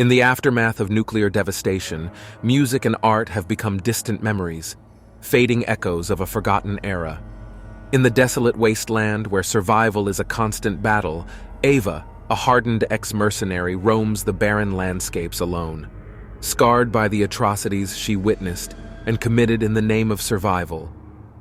In the aftermath of nuclear devastation, music and art have become distant memories, fading echoes of a forgotten era. In the desolate wasteland where survival is a constant battle, Ava, a hardened ex-mercenary, roams the barren landscapes alone. Scarred by the atrocities she witnessed and committed in the name of survival,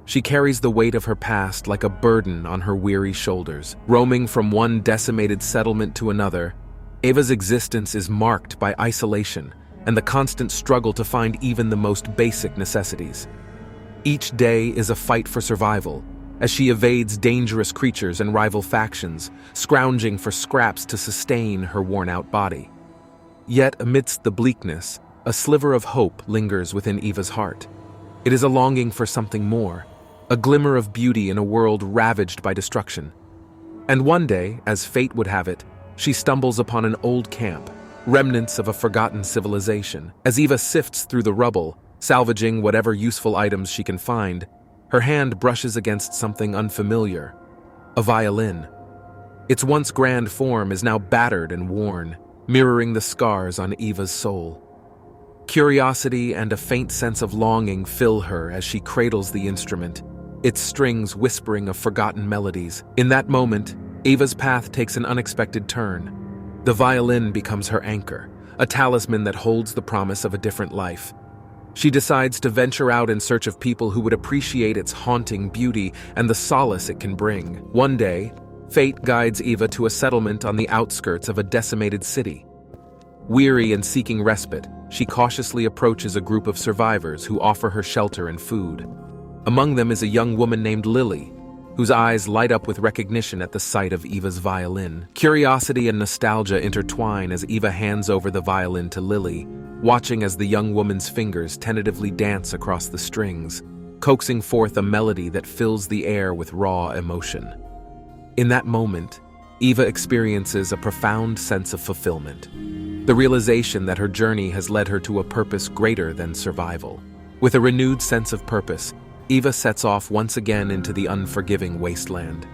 she carries the weight of her past like a burden on her weary shoulders. Roaming from one decimated settlement to another, Ava's existence is marked by isolation and the constant struggle to find even the most basic necessities. Each day is a fight for survival, as she evades dangerous creatures and rival factions, scrounging for scraps to sustain her worn-out body. Yet, amidst the bleakness, a sliver of hope lingers within Eva's heart. It is a longing for something more, a glimmer of beauty in a world ravaged by destruction. And one day, as fate would have it, she stumbles upon an old camp, remnants of a forgotten civilization. As Eva sifts through the rubble, salvaging whatever useful items she can find, her hand brushes against something unfamiliar, a violin. Its once grand form is now battered and worn, mirroring the scars on Eva's soul. Curiosity and a faint sense of longing fill her as she cradles the instrument, its strings whispering of forgotten melodies. In that moment, Eva's path takes an unexpected turn. The violin becomes her anchor, a talisman that holds the promise of a different life. She decides to venture out in search of people who would appreciate its haunting beauty and the solace it can bring. One day, fate guides Eva to a settlement on the outskirts of a decimated city. Weary and seeking respite, she cautiously approaches a group of survivors who offer her shelter and food. Among them is a young woman named Lily, whose eyes light up with recognition at the sight of Eva's violin. Curiosity and nostalgia intertwine as Eva hands over the violin to Lily, watching as the young woman's fingers tentatively dance across the strings, coaxing forth a melody that fills the air with raw emotion. In that moment, Eva experiences a profound sense of fulfillment, the realization that her journey has led her to a purpose greater than survival. With a renewed sense of purpose, Eva sets off once again into the unforgiving wasteland.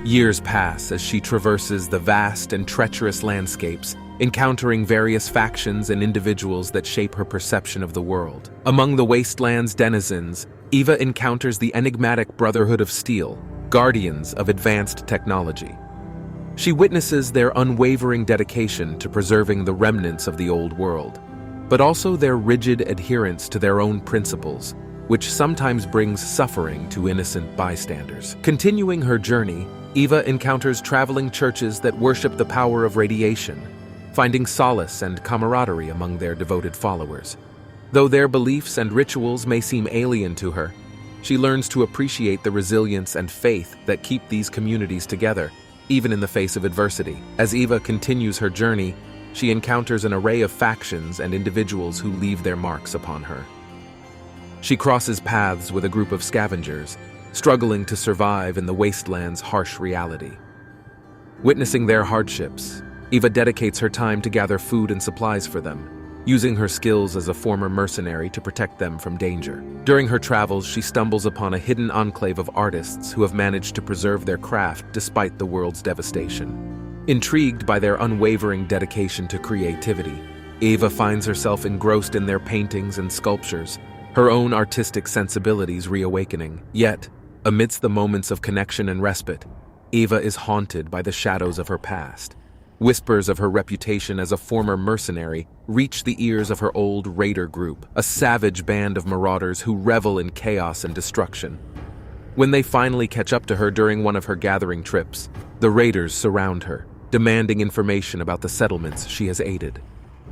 Years pass as she traverses the vast and treacherous landscapes, encountering various factions and individuals that shape her perception of the world. Among the wasteland's denizens, Eva encounters the enigmatic Brotherhood of Steel, guardians of advanced technology. She witnesses their unwavering dedication to preserving the remnants of the old world, but also their rigid adherence to their own principles, which sometimes brings suffering to innocent bystanders. Continuing her journey, Eva encounters traveling churches that worship the power of radiation, finding solace and camaraderie among their devoted followers. Though their beliefs and rituals may seem alien to her, she learns to appreciate the resilience and faith that keep these communities together, even in the face of adversity. As Eva continues her journey, she encounters an array of factions and individuals who leave their marks upon her. She crosses paths with a group of scavengers, struggling to survive in the wasteland's harsh reality. Witnessing their hardships, Eva dedicates her time to gather food and supplies for them, using her skills as a former mercenary to protect them from danger. During her travels, she stumbles upon a hidden enclave of artists who have managed to preserve their craft despite the world's devastation. Intrigued by their unwavering dedication to creativity, Eva finds herself engrossed in their paintings and sculptures, her own artistic sensibilities reawakening. Yet, amidst the moments of connection and respite, Eva is haunted by the shadows of her past. Whispers of her reputation as a former mercenary reach the ears of her old raider group, a savage band of marauders who revel in chaos and destruction. When they finally catch up to her during one of her gathering trips, the raiders surround her, demanding information about the settlements she has aided.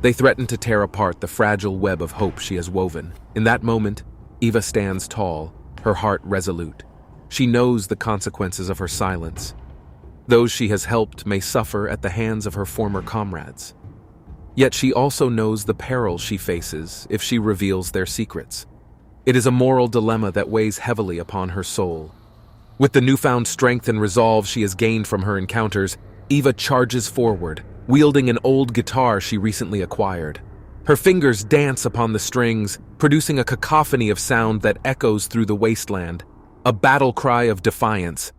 They threaten to tear apart the fragile web of hope she has woven. In that moment, Eva stands tall, her heart resolute. She knows the consequences of her silence. Those she has helped may suffer at the hands of her former comrades. Yet she also knows the peril she faces if she reveals their secrets. It is a moral dilemma that weighs heavily upon her soul. With the newfound strength and resolve she has gained from her encounters, Eva charges forward, wielding an old guitar she recently acquired. Her fingers dance upon the strings, producing a cacophony of sound that echoes through the wasteland, a battle cry of defiance.